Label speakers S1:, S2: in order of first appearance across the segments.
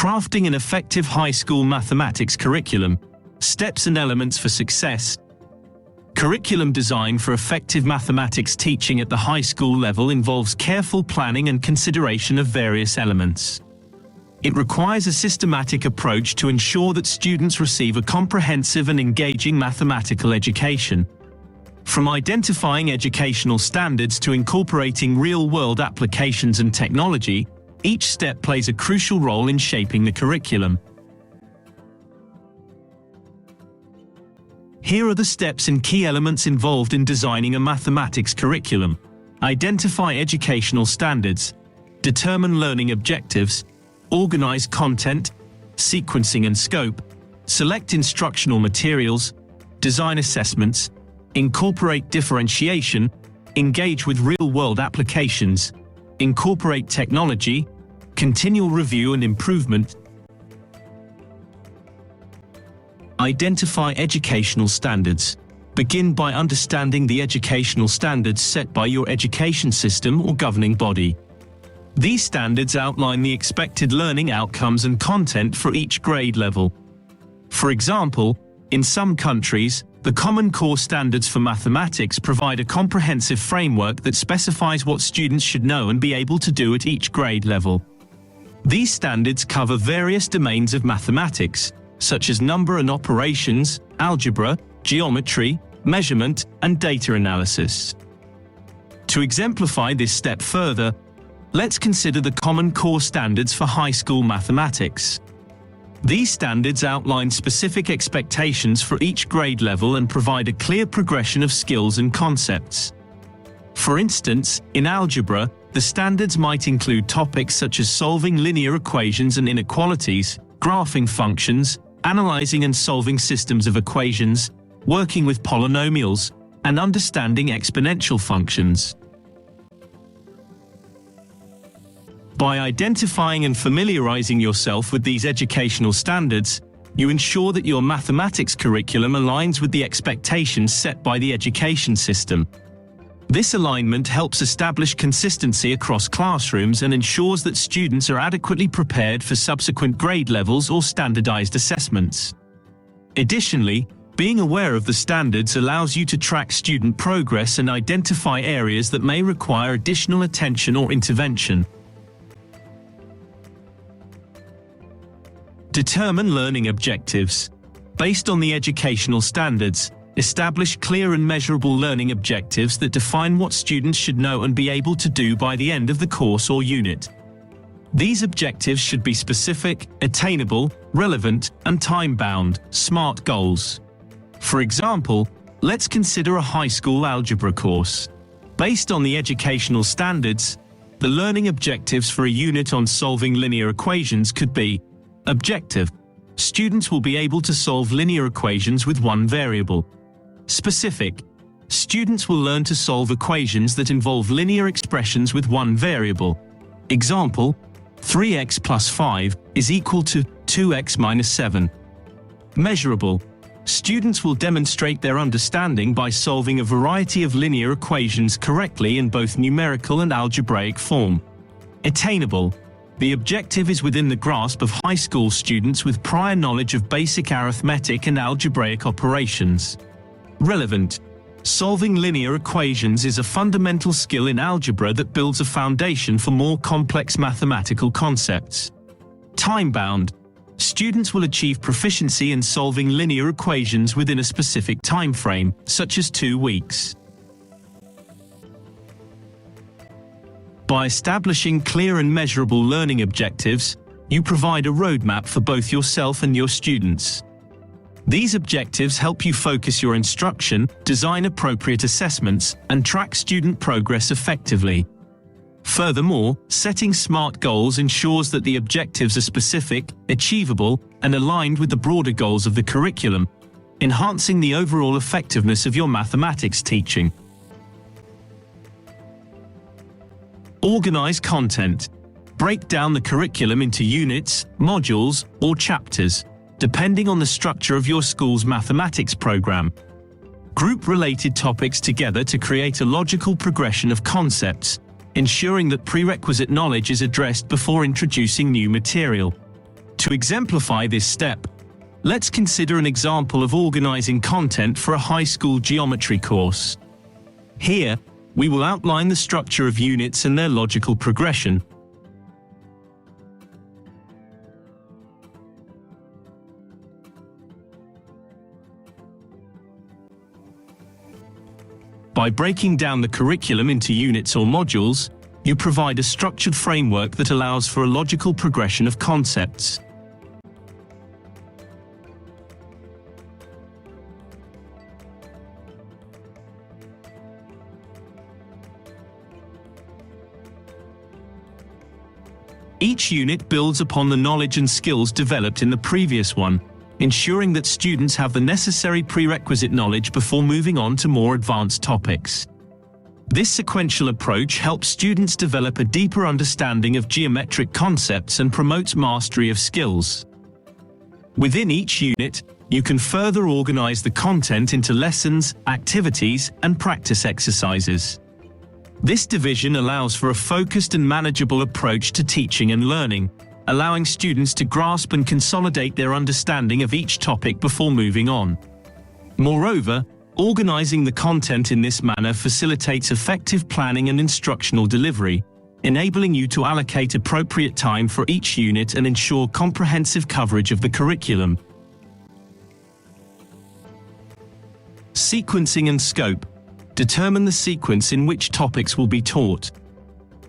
S1: Crafting an effective high school mathematics curriculum. Steps and elements for success. Curriculum design for effective mathematics teaching at the high school level involves careful planning and consideration of various elements. It requires a systematic approach to ensure that students receive a comprehensive and engaging mathematical education. From identifying educational standards to incorporating real-world applications and technology, each step plays a crucial role in shaping the curriculum. Here are the steps and key elements involved in designing a mathematics curriculum. Identify educational standards. Determine learning objectives. Organize content, sequencing and scope. Select instructional materials. Design assessments. Incorporate differentiation. Engage with real-world applications. Incorporate technology. Continual review and improvement. Identify educational standards. Begin by understanding the educational standards set by your education system or governing body. These standards outline the expected learning outcomes and content for each grade level. For example, in some countries, the Common Core Standards for Mathematics provide a comprehensive framework that specifies what students should know and be able to do at each grade level. These standards cover various domains of mathematics, such as number and operations, algebra, geometry, measurement, and data analysis. To exemplify this step further, let's consider the Common Core Standards for high school mathematics. These standards outline specific expectations for each grade level and provide a clear progression of skills and concepts. For instance, in algebra, the standards might include topics such as solving linear equations and inequalities, graphing functions, analyzing and solving systems of equations, working with polynomials, and understanding exponential functions. By identifying and familiarizing yourself with these educational standards, you ensure that your mathematics curriculum aligns with the expectations set by the education system. This alignment helps establish consistency across classrooms and ensures that students are adequately prepared for subsequent grade levels or standardized assessments. Additionally, being aware of the standards allows you to track student progress and identify areas that may require additional attention or intervention. Determine learning objectives. Based on the educational standards, establish clear and measurable learning objectives that define what students should know and be able to do by the end of the course or unit. These objectives should be specific, attainable, relevant, and time-bound, SMART goals. For example, let's consider a high school algebra course. Based on the educational standards, the learning objectives for a unit on solving linear equations could be: objective: students will be able to solve linear equations with one variable. Specific: students will learn to solve equations that involve linear expressions with one variable. Example: 3x plus 5 is equal to 2x minus 7. Measurable: students will demonstrate their understanding by solving a variety of linear equations correctly in both numerical and algebraic form. Attainable: the objective is within the grasp of high school students with prior knowledge of basic arithmetic and algebraic operations. Relevant: solving linear equations is a fundamental skill in algebra that builds a foundation for more complex mathematical concepts. Time-bound: students will achieve proficiency in solving linear equations within a specific time frame, such as 2 weeks. By establishing clear and measurable learning objectives, you provide a roadmap for both yourself and your students. These objectives help you focus your instruction, design appropriate assessments, and track student progress effectively. Furthermore, setting SMART goals ensures that the objectives are specific, achievable, and aligned with the broader goals of the curriculum, enhancing the overall effectiveness of your mathematics teaching. Organize content. Break down the curriculum into units, modules, or chapters, depending on the structure of your school's mathematics program. Group related topics together to create a logical progression of concepts, ensuring that prerequisite knowledge is addressed before introducing new material. To exemplify this step, let's consider an example of organizing content for a high school geometry course. Here, we will outline the structure of units and their logical progression. By breaking down the curriculum into units or modules, you provide a structured framework that allows for a logical progression of concepts. Each unit builds upon the knowledge and skills developed in the previous one, ensuring that students have the necessary prerequisite knowledge before moving on to more advanced topics. This sequential approach helps students develop a deeper understanding of geometric concepts and promotes mastery of skills. Within each unit, you can further organize the content into lessons, activities, and practice exercises. This division allows for a focused and manageable approach to teaching and learning, allowing students to grasp and consolidate their understanding of each topic before moving on. Moreover, organizing the content in this manner facilitates effective planning and instructional delivery, enabling you to allocate appropriate time for each unit and ensure comprehensive coverage of the curriculum. Sequencing and scope. Determine the sequence in which topics will be taught.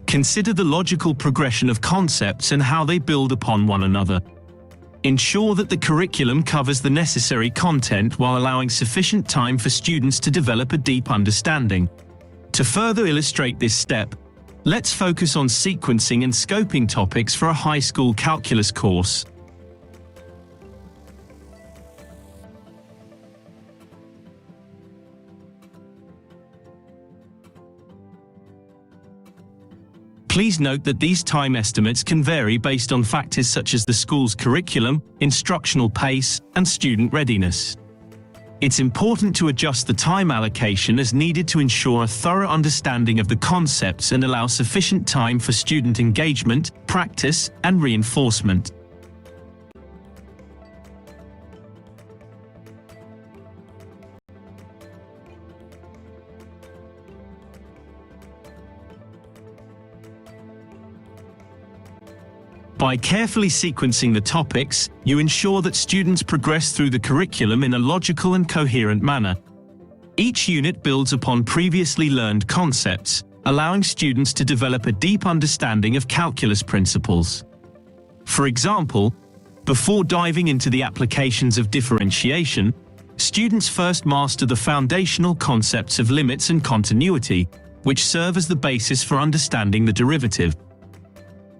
S1: Consider the logical progression of concepts and how they build upon one another. Ensure that the curriculum covers the necessary content while allowing sufficient time for students to develop a deep understanding. To further illustrate this step, let's focus on sequencing and scoping topics for a high school calculus course. Please note that these time estimates can vary based on factors such as the school's curriculum, instructional pace, and student readiness. It's important to adjust the time allocation as needed to ensure a thorough understanding of the concepts and allow sufficient time for student engagement, practice, and reinforcement. By carefully sequencing the topics, you ensure that students progress through the curriculum in a logical and coherent manner. Each unit builds upon previously learned concepts, allowing students to develop a deep understanding of calculus principles. For example, before diving into the applications of differentiation, students first master the foundational concepts of limits and continuity, which serve as the basis for understanding the derivative.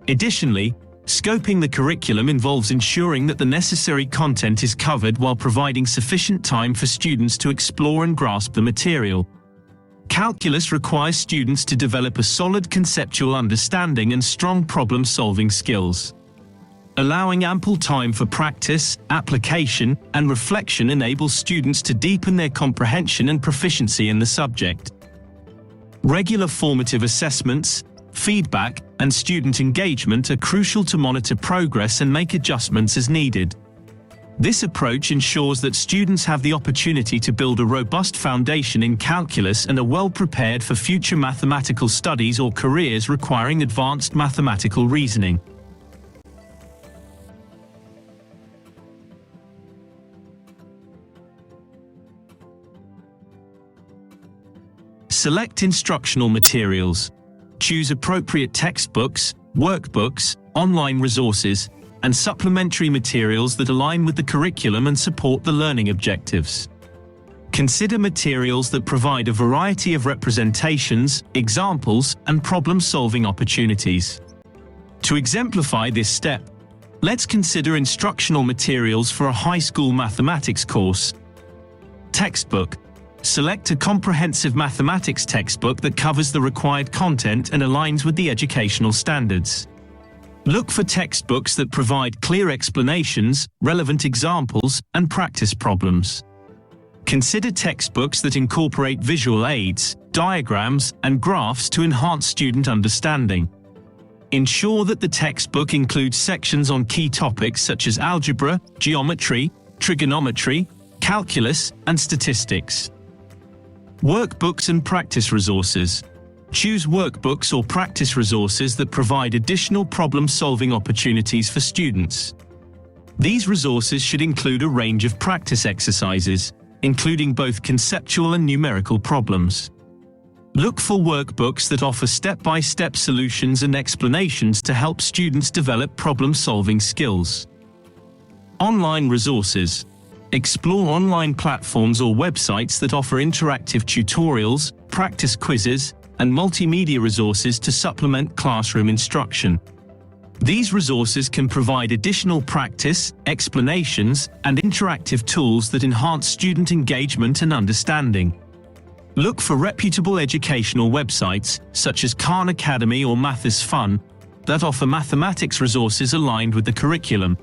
S1: Additionally, scoping the curriculum involves ensuring that the necessary content is covered while providing sufficient time for students to explore and grasp the material. Calculus requires students to develop a solid conceptual understanding and strong problem-solving skills. Allowing ample time for practice, application, and reflection enables students to deepen their comprehension and proficiency in the subject. Regular formative assessments, feedback, and student engagement are crucial to monitor progress and make adjustments as needed. This approach ensures that students have the opportunity to build a robust foundation in calculus and are well prepared for future mathematical studies or careers requiring advanced mathematical reasoning. Select instructional materials. Choose appropriate textbooks, workbooks, online resources, and supplementary materials that align with the curriculum and support the learning objectives. Consider materials that provide a variety of representations, examples, and problem-solving opportunities. To exemplify this step, let's consider instructional materials for a high school mathematics course. Textbook. Select a comprehensive mathematics textbook that covers the required content and aligns with the educational standards. Look for textbooks that provide clear explanations, relevant examples, and practice problems. Consider textbooks that incorporate visual aids, diagrams, and graphs to enhance student understanding. Ensure that the textbook includes sections on key topics such as algebra, geometry, trigonometry, calculus, and statistics. Workbooks and practice resources. Choose workbooks or practice resources that provide additional problem-solving opportunities for students. These resources should include a range of practice exercises, including both conceptual and numerical problems. Look for workbooks that offer step-by-step solutions and explanations to help students develop problem-solving skills. Online resources. Explore online platforms or websites that offer interactive tutorials, practice quizzes, and multimedia resources to supplement classroom instruction. These resources can provide additional practice, explanations, and interactive tools that enhance student engagement and understanding. Look for reputable educational websites, such as Khan Academy or Math is Fun, that offer mathematics resources aligned with the curriculum.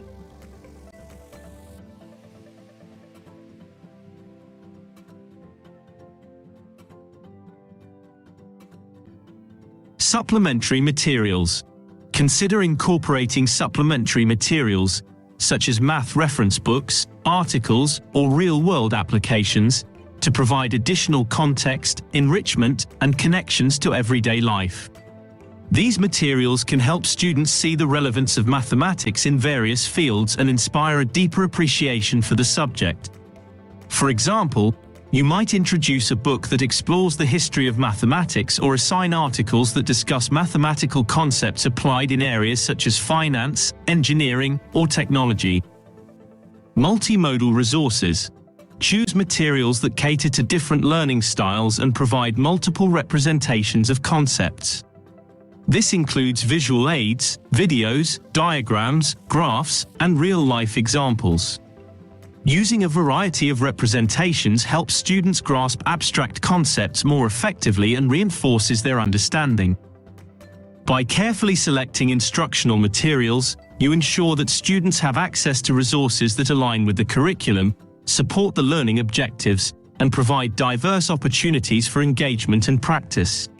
S1: Supplementary materials. Consider incorporating supplementary materials, such as math reference books, articles, or real-world applications, to provide additional context, enrichment, and connections to everyday life. These materials can help students see the relevance of mathematics in various fields and inspire a deeper appreciation for the subject. For example, you might introduce a book that explores the history of mathematics or assign articles that discuss mathematical concepts applied in areas such as finance, engineering, or technology. Multimodal resources. Choose materials that cater to different learning styles and provide multiple representations of concepts. This includes visual aids, videos, diagrams, graphs, and real-life examples. Using a variety of representations helps students grasp abstract concepts more effectively and reinforces their understanding. By carefully selecting instructional materials, you ensure that students have access to resources that align with the curriculum, support the learning objectives, and provide diverse opportunities for engagement and practice.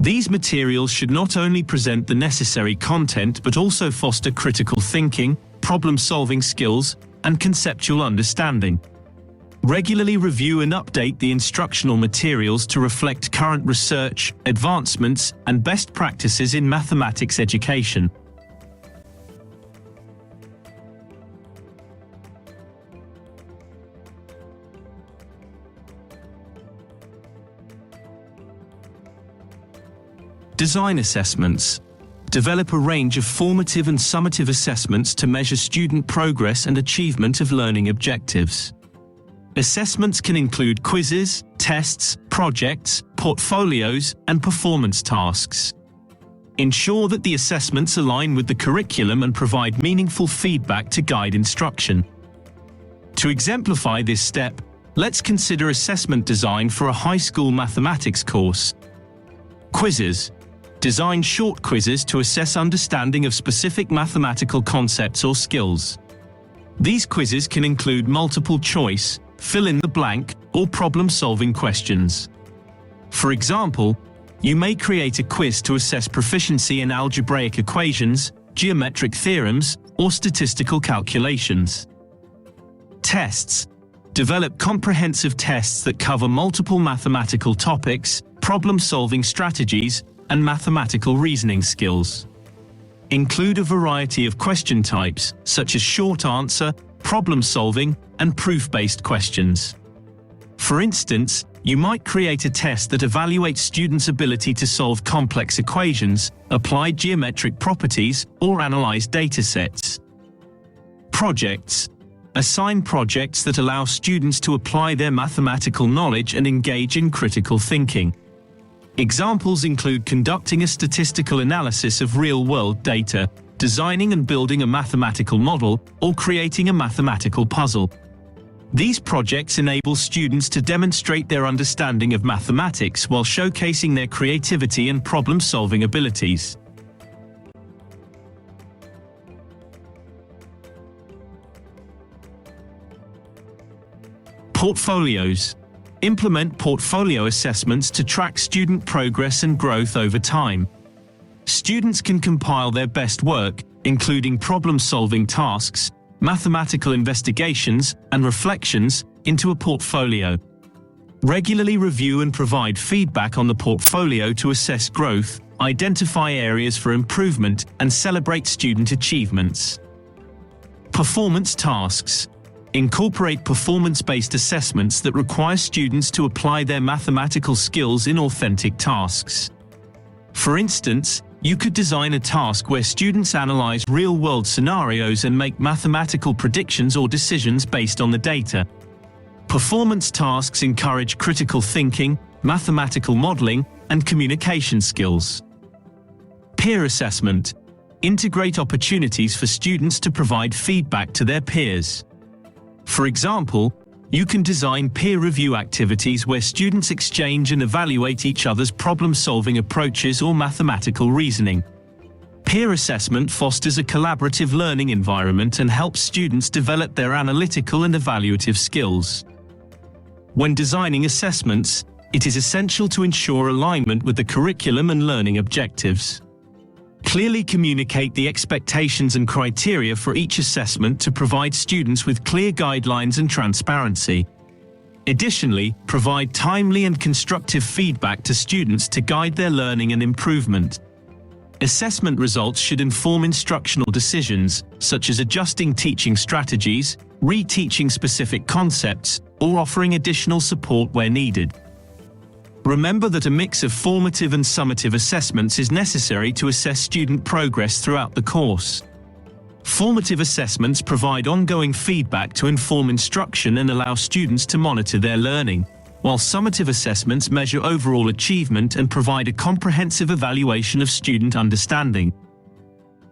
S1: These materials should not only present the necessary content but also foster critical thinking, problem-solving skills, and conceptual understanding. Regularly review and update the instructional materials to reflect current research, advancements, and best practices in mathematics education. Design assessments. Develop a range of formative and summative assessments to measure student progress and achievement of learning objectives. Assessments can include quizzes, tests, projects, portfolios, and performance tasks. Ensure that the assessments align with the curriculum and provide meaningful feedback to guide instruction. To exemplify this step, let's consider assessment design for a high school mathematics course. Quizzes. Design short quizzes to assess understanding of specific mathematical concepts or skills. These quizzes can include multiple choice, fill in the blank, or problem-solving questions. For example, you may create a quiz to assess proficiency in algebraic equations, geometric theorems, or statistical calculations. Tests. Develop comprehensive tests that cover multiple mathematical topics, problem-solving strategies, and mathematical reasoning skills. Include a variety of question types, such as short answer, problem-solving, and proof-based questions. For instance, you might create a test that evaluates students' ability to solve complex equations, apply geometric properties, or analyze datasets. Projects. Assign projects that allow students to apply their mathematical knowledge and engage in critical thinking. Examples include conducting a statistical analysis of real-world data, designing and building a mathematical model, or creating a mathematical puzzle. These projects enable students to demonstrate their understanding of mathematics while showcasing their creativity and problem-solving abilities. Portfolios. Implement portfolio assessments to track student progress and growth over time. Students can compile their best work, including problem-solving tasks, mathematical investigations, and reflections, into a portfolio. Regularly review and provide feedback on the portfolio to assess growth, identify areas for improvement, and celebrate student achievements. Performance tasks. Incorporate performance-based assessments that require students to apply their mathematical skills in authentic tasks. For instance, you could design a task where students analyze real-world scenarios and make mathematical predictions or decisions based on the data. Performance tasks encourage critical thinking, mathematical modeling, and communication skills. Peer assessment. Integrate opportunities for students to provide feedback to their peers. For example, you can design peer review activities where students exchange and evaluate each other's problem-solving approaches or mathematical reasoning. Peer assessment fosters a collaborative learning environment and helps students develop their analytical and evaluative skills. When designing assessments, it is essential to ensure alignment with the curriculum and learning objectives. Clearly communicate the expectations and criteria for each assessment to provide students with clear guidelines and transparency. Additionally, provide timely and constructive feedback to students to guide their learning and improvement. Assessment results should inform instructional decisions, such as adjusting teaching strategies, reteaching specific concepts, or offering additional support where needed. Remember that a mix of formative and summative assessments is necessary to assess student progress throughout the course. Formative assessments provide ongoing feedback to inform instruction and allow students to monitor their learning, while summative assessments measure overall achievement and provide a comprehensive evaluation of student understanding.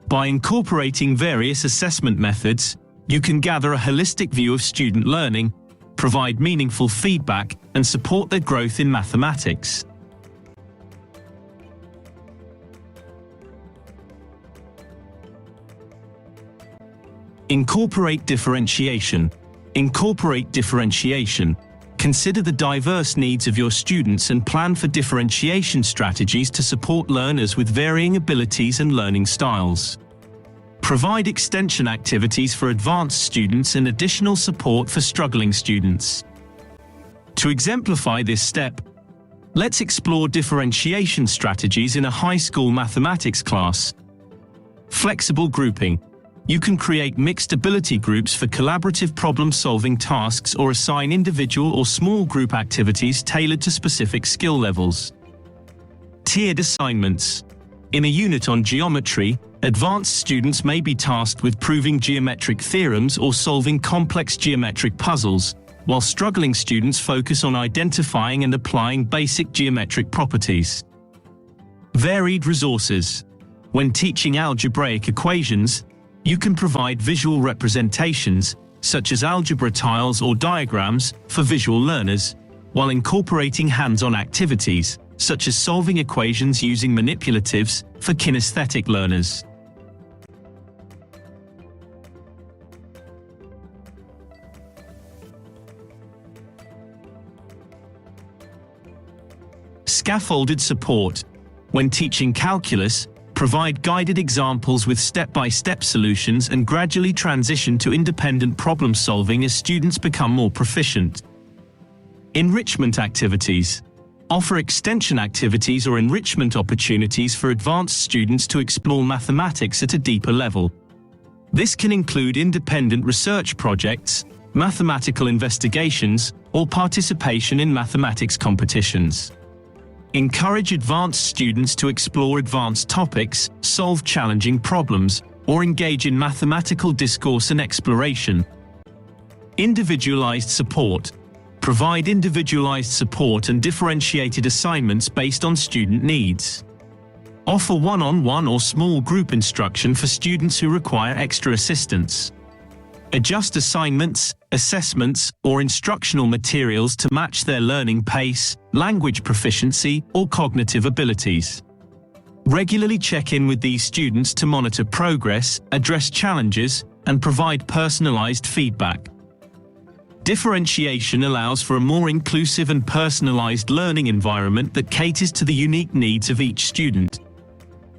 S1: By incorporating various assessment methods, you can gather a holistic view of student learning, provide meaningful feedback, and support their growth in mathematics. Incorporate differentiation. Incorporate differentiation. Consider the diverse needs of your students and plan for differentiation strategies to support learners with varying abilities and learning styles. Provide extension activities for advanced students and additional support for struggling students. To exemplify this step, let's explore differentiation strategies in a high school mathematics class. Flexible grouping. You can create mixed ability groups for collaborative problem-solving tasks or assign individual or small group activities tailored to specific skill levels. Tiered assignments. In a unit on geometry, advanced students may be tasked with proving geometric theorems or solving complex geometric puzzles, while struggling students focus on identifying and applying basic geometric properties. Varied resources. When teaching algebraic equations, you can provide visual representations, such as algebra tiles or diagrams, for visual learners, while incorporating hands-on activities, such as solving equations using manipulatives, for kinesthetic learners. Scaffolded support. When teaching calculus, provide guided examples with step-by-step solutions and gradually transition to independent problem-solving as students become more proficient. Enrichment activities. Offer extension activities or enrichment opportunities for advanced students to explore mathematics at a deeper level. This can include independent research projects, mathematical investigations, or participation in mathematics competitions. Encourage advanced students to explore advanced topics, solve challenging problems, or engage in mathematical discourse and exploration. Individualized support. Provide individualized support and differentiated assignments based on student needs. Offer one-on-one or small group instruction for students who require extra assistance. Adjust assignments, assessments, or instructional materials to match their learning pace, language proficiency, or cognitive abilities. Regularly check in with these students to monitor progress, address challenges, and provide personalized feedback. Differentiation allows for a more inclusive and personalized learning environment that caters to the unique needs of each student.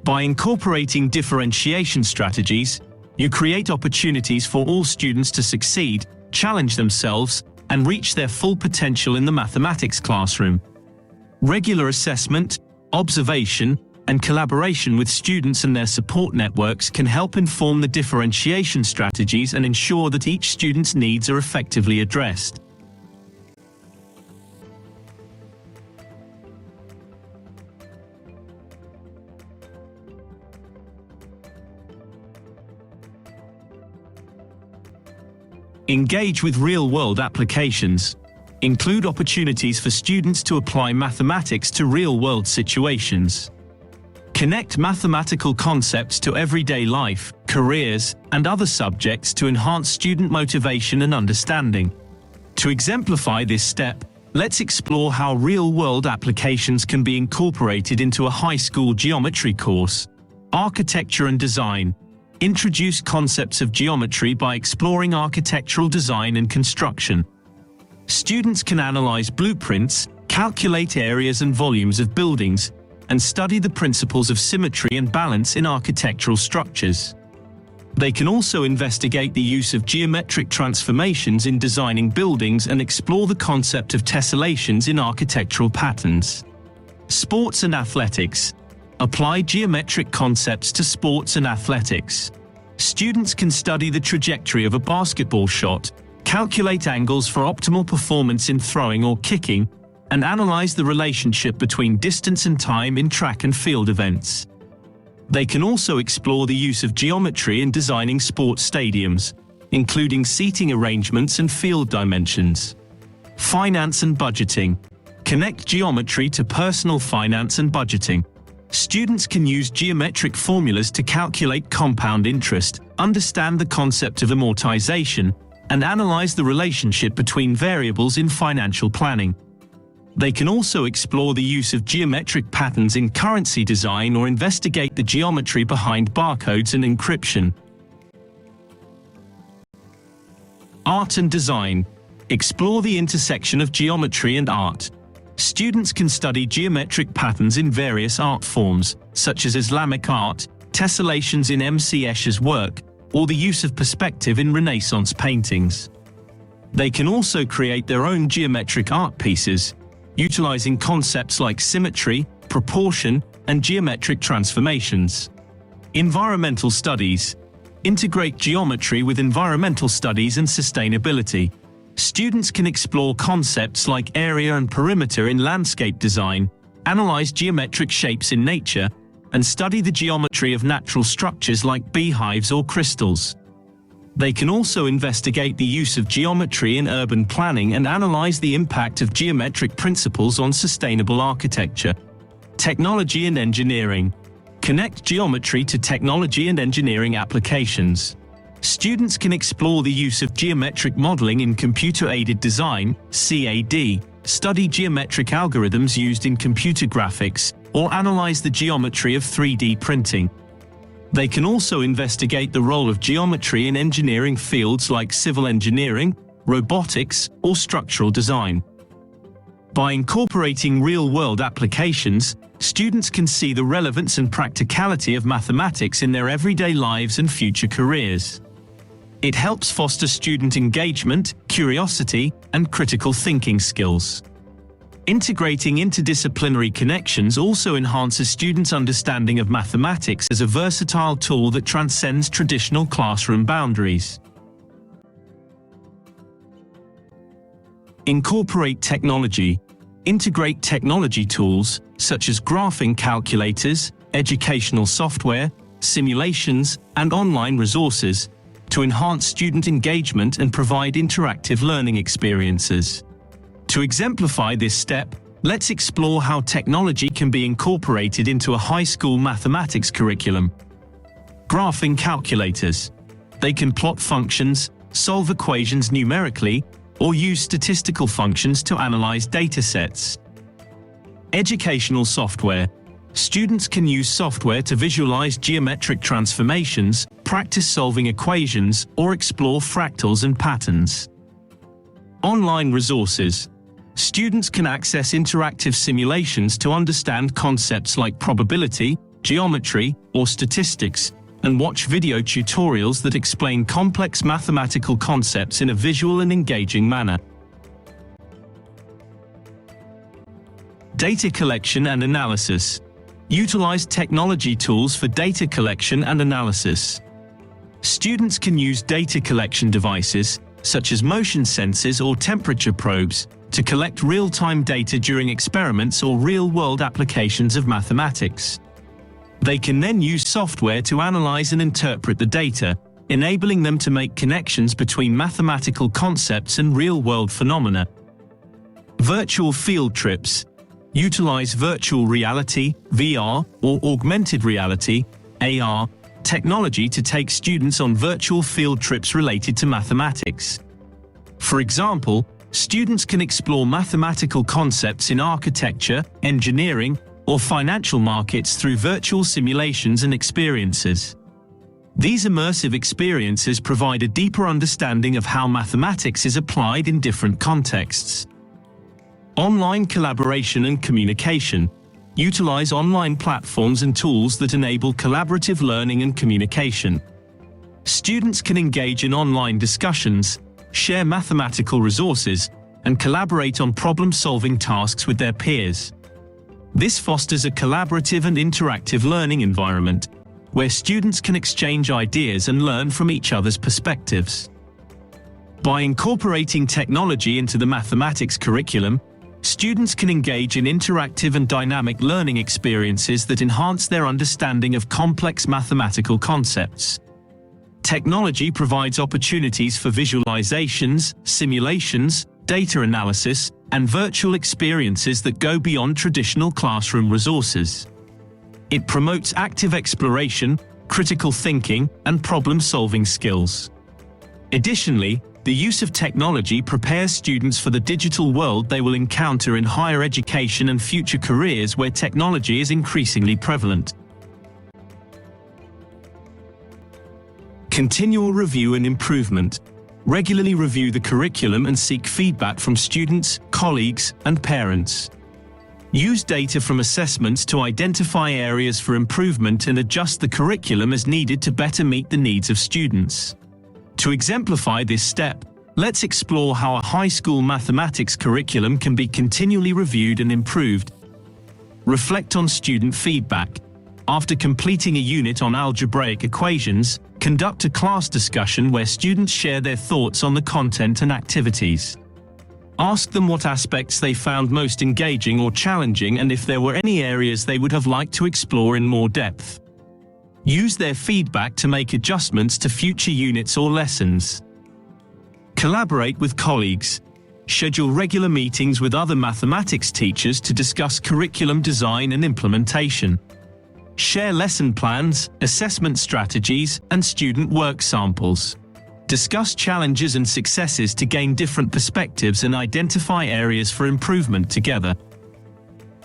S1: By incorporating differentiation strategies, you create opportunities for all students to succeed, challenge themselves, and reach their full potential in the mathematics classroom. Regular assessment, observation, and collaboration with students and their support networks can help inform the differentiation strategies and ensure that each student's needs are effectively addressed. Engage with real-world applications. Include opportunities for students to apply mathematics to real-world situations. Connect mathematical concepts to everyday life, careers, and other subjects to enhance student motivation and understanding. To exemplify this step, let's explore how real-world applications can be incorporated into a high school geometry course. Architecture and design. Introduce concepts of geometry by exploring architectural design and construction. Students can analyze blueprints, calculate areas and volumes of buildings, and study the principles of symmetry and balance in architectural structures. They can also investigate the use of geometric transformations in designing buildings and explore the concept of tessellations in architectural patterns. Sports and athletics. Apply geometric concepts to sports and athletics. Students can study the trajectory of a basketball shot, calculate angles for optimal performance in throwing or kicking, and analyze the relationship between distance and time in track and field events. They can also explore the use of geometry in designing sports stadiums, including seating arrangements and field dimensions. Finance and budgeting. Connect geometry to personal finance and budgeting. Students can use geometric formulas to calculate compound interest, understand the concept of amortization, and analyze the relationship between variables in financial planning. They can also explore the use of geometric patterns in currency design or investigate the geometry behind barcodes and encryption. Art and design. Explore the intersection of geometry and art. Students can study geometric patterns in various art forms, such as Islamic art, tessellations in M.C. Escher's work, or the use of perspective in Renaissance paintings. They can also create their own geometric art pieces, utilizing concepts like symmetry, proportion, and geometric transformations. Environmental studies. Integrate geometry with environmental studies and sustainability. Students can explore concepts like area and perimeter in landscape design, analyze geometric shapes in nature, and study the geometry of natural structures like beehives or crystals. They can also investigate the use of geometry in urban planning and analyze the impact of geometric principles on sustainable architecture. Technology and engineering. Connect geometry to technology and engineering applications. Students can explore the use of geometric modeling in computer-aided design, CAD, study geometric algorithms used in computer graphics, or analyze the geometry of 3D printing. They can also investigate the role of geometry in engineering fields like civil engineering, robotics, or structural design. By incorporating real-world applications, students can see the relevance and practicality of mathematics in their everyday lives and future careers. It helps foster student engagement, curiosity, and critical thinking skills. Integrating interdisciplinary connections also enhances students' understanding of mathematics as a versatile tool that transcends traditional classroom boundaries. Incorporate technology. Integrate technology tools, such as graphing calculators, educational software, simulations, and online resources, to enhance student engagement and provide interactive learning experiences. To exemplify this step, let's explore how technology can be incorporated into a high school mathematics curriculum. Graphing calculators. They can plot functions, solve equations numerically, or use statistical functions to analyze data sets. Educational software. Students can use software to visualize geometric transformations, practice solving equations, or explore fractals and patterns. Online resources. Students can access interactive simulations to understand concepts like probability, geometry, or statistics, and watch video tutorials that explain complex mathematical concepts in a visual and engaging manner. Data collection and analysis. Utilize technology tools for data collection and analysis. Students can use data collection devices, such as motion sensors or temperature probes, to collect real-time data during experiments or real-world applications of mathematics. They can then use software to analyze and interpret the data, enabling them to make connections between mathematical concepts and real-world phenomena. Virtual field trips. Utilize virtual reality, VR, or augmented reality, AR, technology to take students on virtual field trips related to mathematics. For example, students can explore mathematical concepts in architecture, engineering, or financial markets through virtual simulations and experiences. These immersive experiences provide a deeper understanding of how mathematics is applied in different contexts. Online collaboration and communication. Utilize online platforms and tools that enable collaborative learning and communication. Students can engage in online discussions, share mathematical resources, and collaborate on problem-solving tasks with their peers. This fosters a collaborative and interactive learning environment, where students can exchange ideas and learn from each other's perspectives. By incorporating technology into the mathematics curriculum, students can engage in interactive and dynamic learning experiences that enhance their understanding of complex mathematical concepts. Technology provides opportunities for visualizations, simulations, data analysis, and virtual experiences that go beyond traditional classroom resources. It promotes active exploration, critical thinking, and problem-solving skills. Additionally, the use of technology prepares students for the digital world they will encounter in higher education and future careers where technology is increasingly prevalent. Continual review and improvement. Regularly review the curriculum and seek feedback from students, colleagues, and parents. Use data from assessments to identify areas for improvement and adjust the curriculum as needed to better meet the needs of students. To exemplify this step, let's explore how a high school mathematics curriculum can be continually reviewed and improved. Reflect on student feedback. After completing a unit on algebraic equations, conduct a class discussion where students share their thoughts on the content and activities. Ask them what aspects they found most engaging or challenging and if there were any areas they would have liked to explore in more depth. Use their feedback to make adjustments to future units or lessons. Collaborate with colleagues. Schedule regular meetings with other mathematics teachers to discuss curriculum design and implementation. Share lesson plans, assessment strategies, and student work samples. Discuss challenges and successes to gain different perspectives and identify areas for improvement together.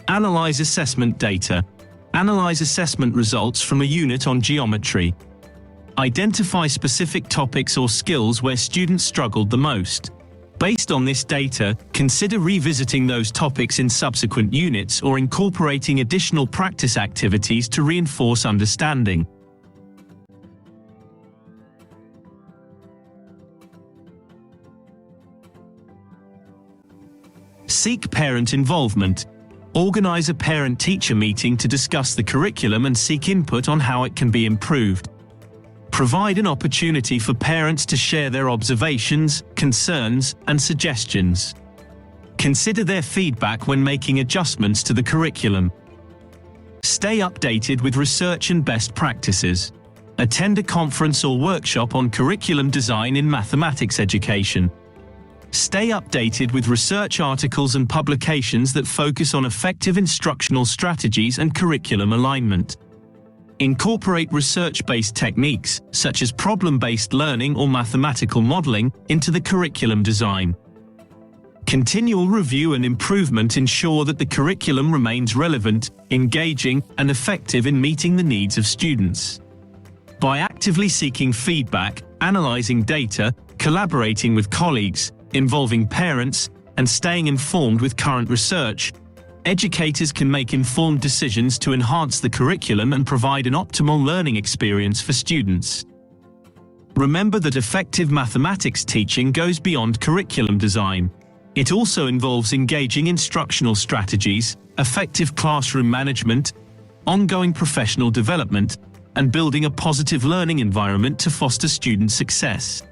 S1: Analyze assessment data. Analyze assessment results from a unit on geometry. Identify specific topics or skills where students struggled the most. Based on this data, consider revisiting those topics in subsequent units or incorporating additional practice activities to reinforce understanding. Seek parent involvement. Organize a parent-teacher meeting to discuss the curriculum and seek input on how it can be improved. Provide an opportunity for parents to share their observations, concerns, and suggestions. Consider their feedback when making adjustments to the curriculum. Stay updated with research and best practices. Attend a conference or workshop on curriculum design in mathematics education. Stay updated with research articles and publications that focus on effective instructional strategies and curriculum alignment. Incorporate research-based techniques, such as problem-based learning or mathematical modeling, into the curriculum design. Continual review and improvement ensure that the curriculum remains relevant, engaging, and effective in meeting the needs of students. By actively seeking feedback, analyzing data, collaborating with colleagues, involving parents, and staying informed with current research, educators can make informed decisions to enhance the curriculum and provide an optimal learning experience for students. Remember that effective mathematics teaching goes beyond curriculum design. It also involves engaging instructional strategies, effective classroom management, ongoing professional development, and building a positive learning environment to foster student success.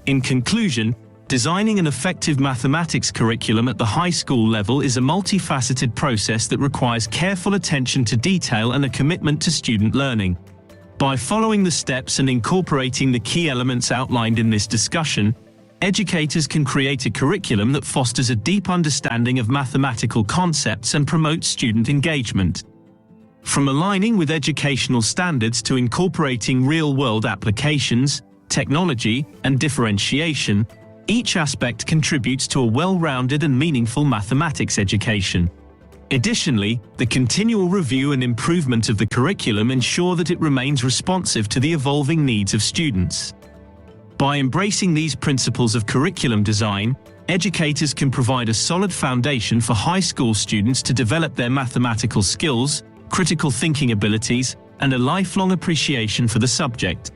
S1: In conclusion, designing an effective mathematics curriculum at the high school level is a multifaceted process that requires careful attention to detail and a commitment to student learning. By following the steps and incorporating the key elements outlined in this discussion, educators can create a curriculum that fosters a deep understanding of mathematical concepts and promotes student engagement. From aligning with educational standards to incorporating real-world applications, technology, and differentiation, each aspect contributes to a well-rounded and meaningful mathematics education. Additionally, the continual review and improvement of the curriculum ensure that it remains responsive to the evolving needs of students. By embracing these principles of curriculum design, educators can provide a solid foundation for high school students to develop their mathematical skills, critical thinking abilities, and a lifelong appreciation for the subject.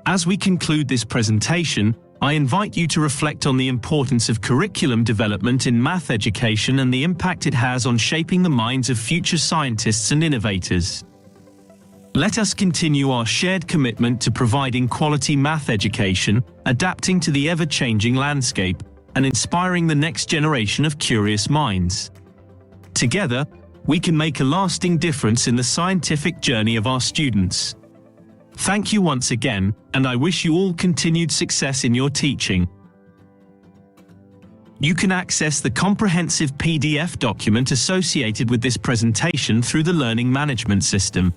S1: As we conclude this presentation, I invite you to reflect on the importance of curriculum development in math education and the impact it has on shaping the minds of future scientists and innovators. Let us continue our shared commitment to providing quality math education, adapting to the ever-changing landscape, and inspiring the next generation of curious minds. Together, we can make a lasting difference in the scientific journey of our students. Thank you once again, and I wish you all continued success in your teaching. You can access the comprehensive PDF document associated with this presentation through the Learning Management System.